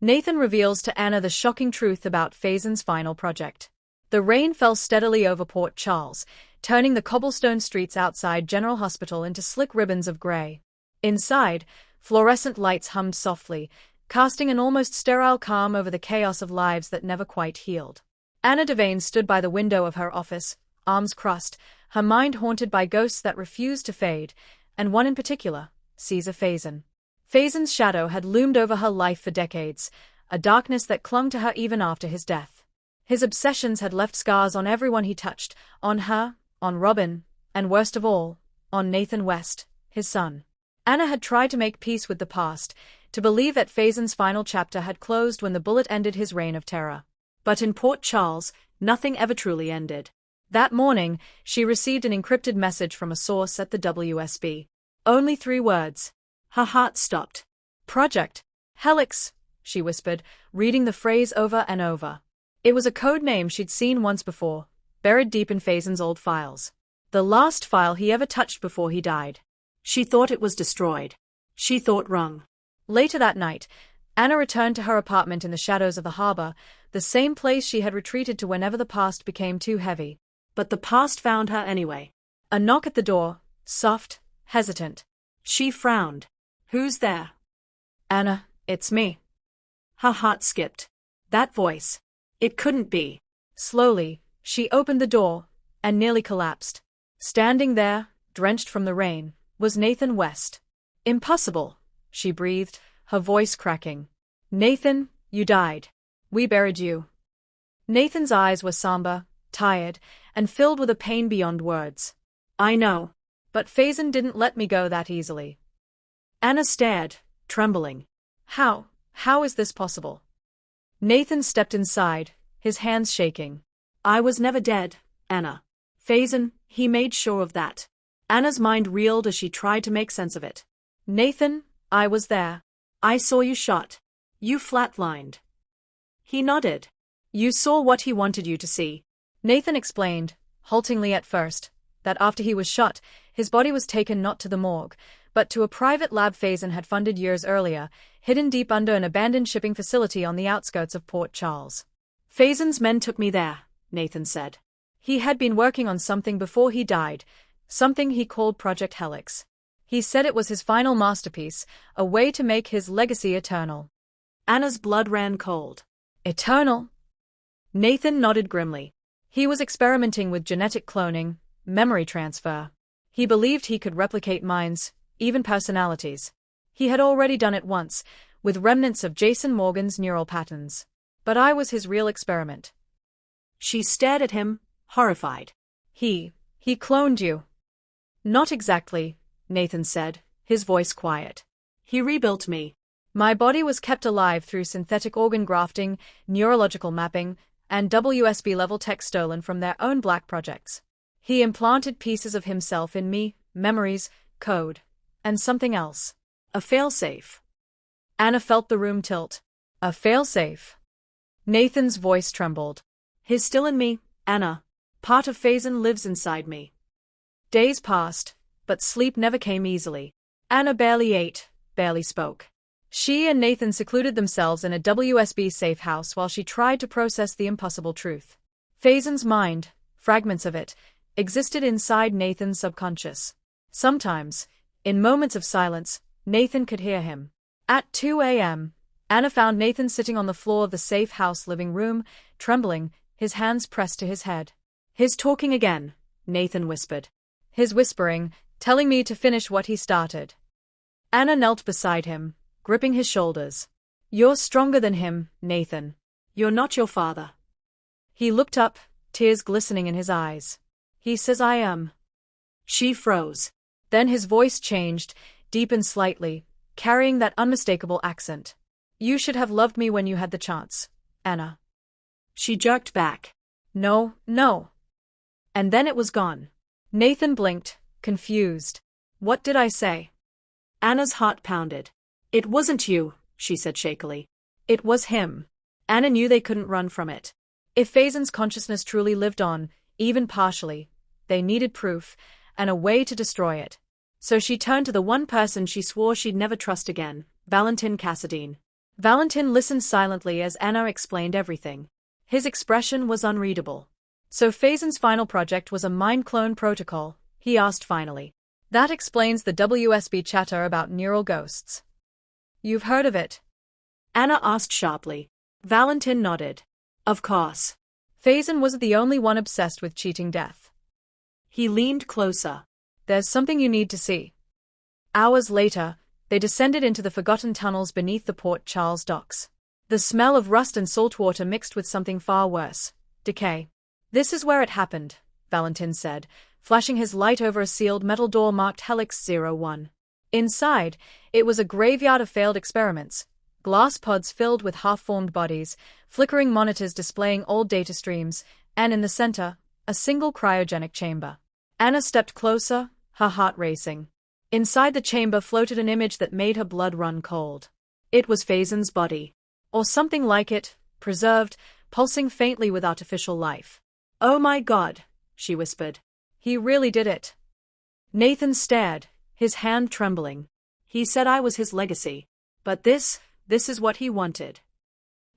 Nathan reveals to Anna the shocking truth about Faison's final project. The rain fell steadily over Port Charles, turning the cobblestone streets outside General Hospital into slick ribbons of grey. Inside, fluorescent lights hummed softly, casting an almost sterile calm over the chaos of lives that never quite healed. Anna Devane stood by the window of her office, arms crossed, her mind haunted by ghosts that refused to fade, and one in particular, Caesar Faison. Faison's shadow had loomed over her life for decades, a darkness that clung to her even after his death. His obsessions had left scars on everyone he touched, on her, on Robin, and worst of all, on Nathan West, his son. Anna had tried to make peace with the past, to believe that Faison's final chapter had closed when the bullet ended his reign of terror. But in Port Charles, nothing ever truly ended. That morning, she received an encrypted message from a source at the WSB. Only 3 words. Her heart stopped. Project Helix, she whispered, reading the phrase over and over. It was a code name she'd seen once before, buried deep in Faison's old files. The last file he ever touched before he died. She thought it was destroyed. She thought wrong. Later that night, Anna returned to her apartment in the shadows of the harbor, the same place she had retreated to whenever the past became too heavy. But the past found her anyway. A knock at the door, soft, hesitant. She frowned. Who's there? Anna, it's me. Her heart skipped. That voice. It couldn't be. Slowly, she opened the door, and nearly collapsed. Standing there, drenched from the rain, was Nathan West. Impossible, she breathed, her voice cracking. Nathan, you died. We buried you. Nathan's eyes were somber, tired, and filled with a pain beyond words. I know. But Faison didn't let me go that easily. Anna stared, trembling. How is this possible? Nathan stepped inside, his hands shaking. I was never dead, Anna. Faison, he made sure of that. Anna's mind reeled as she tried to make sense of it. Nathan, I was there. I saw you shot. You flatlined. He nodded. You saw what he wanted you to see. Nathan explained, haltingly at first, that after he was shot, his body was taken not to the morgue, but to a private lab Faison had funded years earlier, hidden deep under an abandoned shipping facility on the outskirts of Port Charles. Faison's men took me there, Nathan said. He had been working on something before he died, something he called Project Helix. He said it was his final masterpiece, a way to make his legacy eternal. Anna's blood ran cold. Eternal? Nathan nodded grimly. He was experimenting with genetic cloning, memory transfer. He believed he could replicate minds, even personalities. He had already done it once, with remnants of Jason Morgan's neural patterns. But I was his real experiment. She stared at him, horrified. He cloned you. Not exactly, Nathan said, his voice quiet. He rebuilt me. My body was kept alive through synthetic organ grafting, neurological mapping, and WSB-level tech stolen from their own black projects. He implanted pieces of himself in me, memories, code, and something else. A failsafe. Anna felt the room tilt. A failsafe. Nathan's voice trembled. He's still in me, Anna. Part of Faison lives inside me. Days passed, but sleep never came easily. Anna barely ate, barely spoke. She and Nathan secluded themselves in a WSB safe house while she tried to process the impossible truth. Faison's mind, fragments of it, existed inside Nathan's subconscious. Sometimes, in moments of silence, Nathan could hear him. At 2 a.m., Anna found Nathan sitting on the floor of the safe house living room, trembling, his hands pressed to his head. He's talking again, Nathan whispered. His whispering, telling me to finish what he started. Anna knelt beside him, gripping his shoulders. You're stronger than him, Nathan. You're not your father. He looked up, tears glistening in his eyes. He says I am. She froze. Then his voice changed, deepened slightly, carrying that unmistakable accent. You should have loved me when you had the chance, Anna. She jerked back. No. And then it was gone. Nathan blinked, confused. What did I say? Anna's heart pounded. It wasn't you, she said shakily. It was him. Anna knew they couldn't run from it. If Faison's consciousness truly lived on, even partially, they needed proof, and a way to destroy it. So she turned to the one person she swore she'd never trust again, Valentin Cassadine. Valentin listened silently as Anna explained everything. His expression was unreadable. So Faison's final project was a mind clone protocol, he asked finally. That explains the WSB chatter about neural ghosts. You've heard of it? Anna asked sharply. Valentin nodded. Of course. Faison wasn't the only one obsessed with cheating death. He leaned closer. There's something you need to see. Hours later, they descended into the forgotten tunnels beneath the Port Charles docks. The smell of rust and salt water mixed with something far worse, decay. This is where it happened, Valentin said, flashing his light over a sealed metal door marked Helix 01. Inside, it was a graveyard of failed experiments, glass pods filled with half-formed bodies, flickering monitors displaying old data streams, and in the center, a single cryogenic chamber. Anna stepped closer, her heart racing. Inside the chamber floated an image that made her blood run cold. It was Faison's body. Or something like it, preserved, pulsing faintly with artificial life. Oh my God, she whispered. He really did it. Nathan stared, his hand trembling. He said I was his legacy. But this is what he wanted.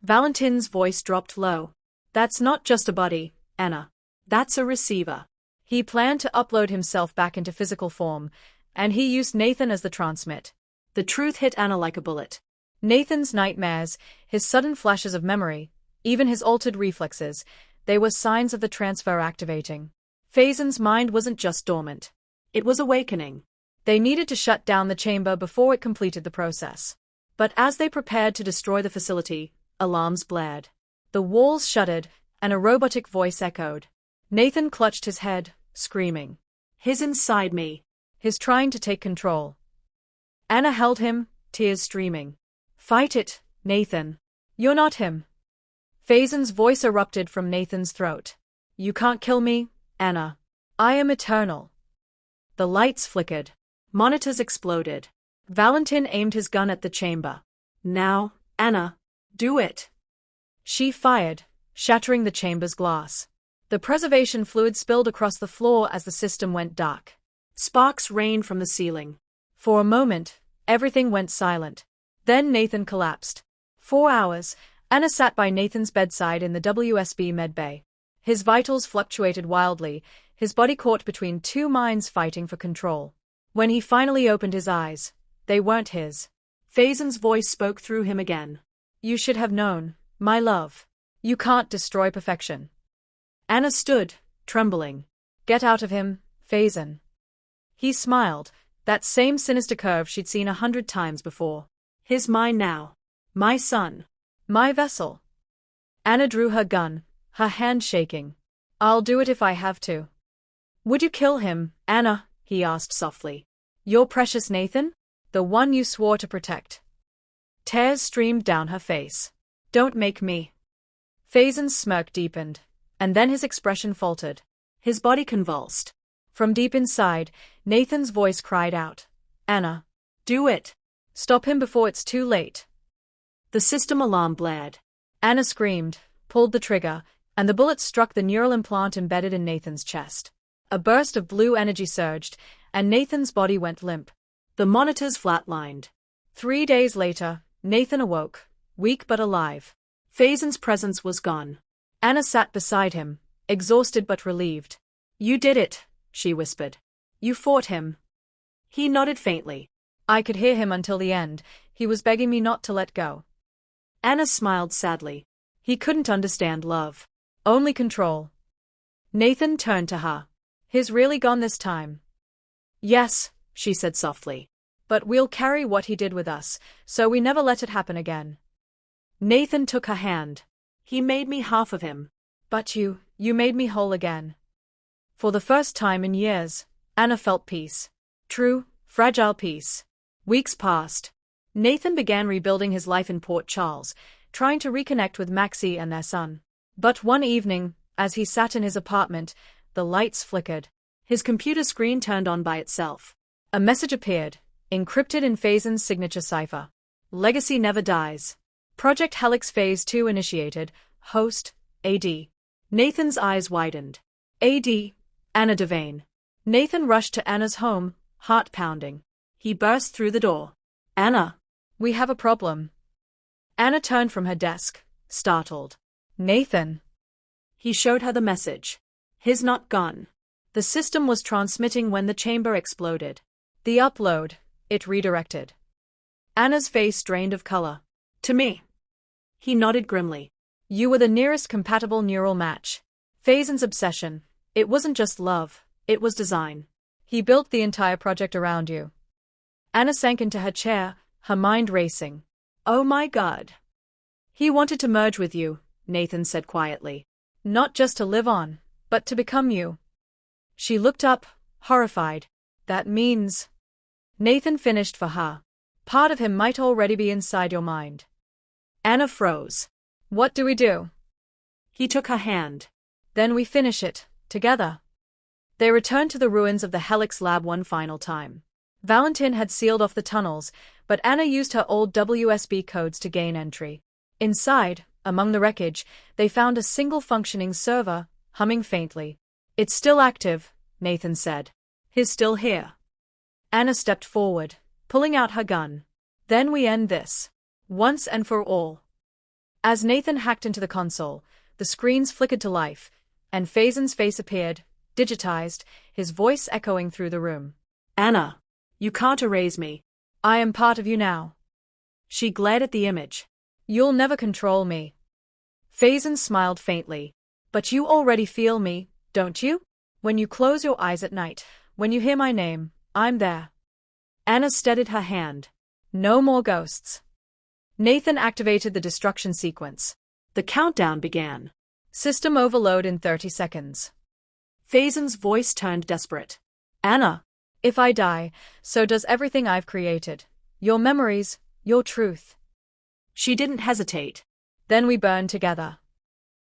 Valentin's voice dropped low. That's not just a body, Anna. That's a receiver. He planned to upload himself back into physical form, and he used Nathan as the transmit. The truth hit Anna like a bullet. Nathan's nightmares, his sudden flashes of memory, even his altered reflexes, they were signs of the transfer activating. Faison's mind wasn't just dormant. It was awakening. They needed to shut down the chamber before it completed the process. But as they prepared to destroy the facility, alarms blared. The walls shuddered, and a robotic voice echoed. Nathan clutched his head, screaming. He's inside me. He's trying to take control. Anna held him, tears streaming. Fight it, Nathan. You're not him. Faison's voice erupted from Nathan's throat. You can't kill me, Anna. I am eternal. The lights flickered. Monitors exploded. Valentin aimed his gun at the chamber. Now, Anna, do it. She fired, shattering the chamber's glass. The preservation fluid spilled across the floor as the system went dark. Sparks rained from the ceiling. For a moment, everything went silent. Then Nathan collapsed. 4 hours, Anna sat by Nathan's bedside in the WSB medbay. His vitals fluctuated wildly, his body caught between two minds fighting for control. When he finally opened his eyes, they weren't his. Faison's voice spoke through him again. You should have known, my love. You can't destroy perfection. Anna stood, trembling. Get out of him, Faison. He smiled, that same sinister curve she'd seen 100 times before. He's mine now. My son. My vessel. Anna drew her gun, her hand shaking. I'll do it if I have to. Would you kill him, Anna? He asked softly. Your precious Nathan? The one you swore to protect. Tears streamed down her face. Don't make me. Faison's smirk deepened, and then his expression faltered. His body convulsed. From deep inside, Nathan's voice cried out. Anna. Do it. Stop him before it's too late. The system alarm blared. Anna screamed, pulled the trigger, and the bullet struck the neural implant embedded in Nathan's chest. A burst of blue energy surged, and Nathan's body went limp. The monitors flatlined. 3 days later, Nathan awoke, weak but alive. Faison's presence was gone. Anna sat beside him, exhausted but relieved. You did it, she whispered. You fought him. He nodded faintly. I could hear him until the end. He was begging me not to let go. Anna smiled sadly. He couldn't understand love. Only control. Nathan turned to her. He's really gone this time. Yes, she said softly. But we'll carry what he did with us, so we never let it happen again. Nathan took her hand. He made me half of him. But you made me whole again. For the first time in years, Anna felt peace. True, fragile peace. Weeks passed. Nathan began rebuilding his life in Port Charles, trying to reconnect with Maxie and their son. But one evening, as he sat in his apartment, the lights flickered. His computer screen turned on by itself. A message appeared, encrypted in Faison's signature cipher. Legacy never dies. Project Helix Phase 2 initiated. Host, AD. Nathan's eyes widened. AD, Anna Devane. Nathan rushed to Anna's home, heart pounding. He burst through the door. Anna. We have a problem. Anna turned from her desk, startled. Nathan. He showed her the message. His not gone. The system was transmitting when the chamber exploded. The upload, it redirected. Anna's face drained of color. To me. He nodded grimly. You were the nearest compatible neural match. Faison's obsession. It wasn't just love, it was design. He built the entire project around you. Anna sank into her chair, her mind racing. Oh my God. He wanted to merge with you, Nathan said quietly. Not just to live on, but to become you. She looked up, horrified. That means… Nathan finished for her. Part of him might already be inside your mind. Anna froze. What do we do? He took her hand. Then we finish it, together. They returned to the ruins of the Helix lab one final time. Valentin had sealed off the tunnels, but Anna used her old WSB codes to gain entry. Inside, among the wreckage, they found a single functioning server, humming faintly. It's still active, Nathan said. He's still here. Anna stepped forward, pulling out her gun. Then we end this. Once and for all. As Nathan hacked into the console, the screens flickered to life, and Faison's face appeared, digitized, his voice echoing through the room. Anna, you can't erase me. I am part of you now. She glared at the image. You'll never control me. Faison smiled faintly. But you already feel me, don't you? When you close your eyes at night, when you hear my name, I'm there. Anna steadied her hand. No more ghosts. Nathan activated the destruction sequence. The countdown began. System overload in 30 seconds. Faison's voice turned desperate. Anna, if I die, so does everything I've created. Your memories, your truth. She didn't hesitate. Then we burned together.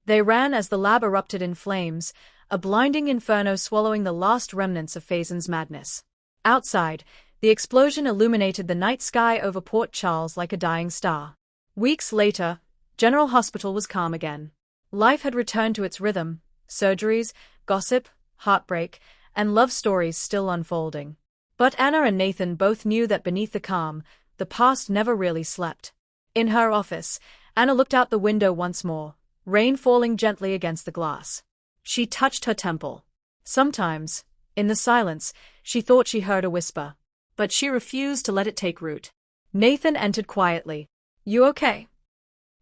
They ran as the lab erupted in flames, a blinding inferno swallowing the last remnants of Faison's madness. Outside, the explosion illuminated the night sky over Port Charles like a dying star. Weeks later, General Hospital was calm again. Life had returned to its rhythm, surgeries, gossip, heartbreak, and love stories still unfolding. But Anna and Nathan both knew that beneath the calm, the past never really slept. In her office, Anna looked out the window once more, rain falling gently against the glass. She touched her temple. Sometimes, in the silence, she thought she heard a whisper. But she refused to let it take root. Nathan entered quietly. You okay?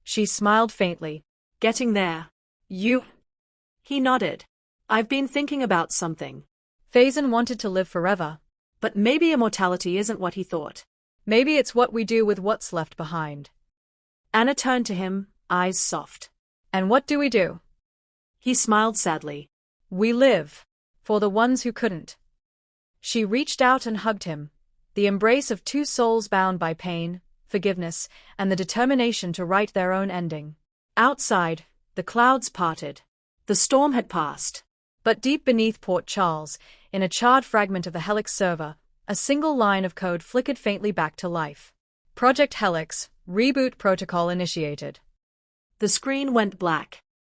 She smiled faintly. Getting there. You? He nodded. I've been thinking about something. Faison wanted to live forever. But maybe immortality isn't what he thought. Maybe it's what we do with what's left behind. Anna turned to him, eyes soft. And what do we do? He smiled sadly. We live. For the ones who couldn't. She reached out and hugged him. The embrace of two souls bound by pain, forgiveness, and the determination to write their own ending. Outside, the clouds parted. The storm had passed. But deep beneath Port Charles, in a charred fragment of the Helix server, a single line of code flickered faintly back to life. Project Helix, reboot protocol initiated. The screen went black.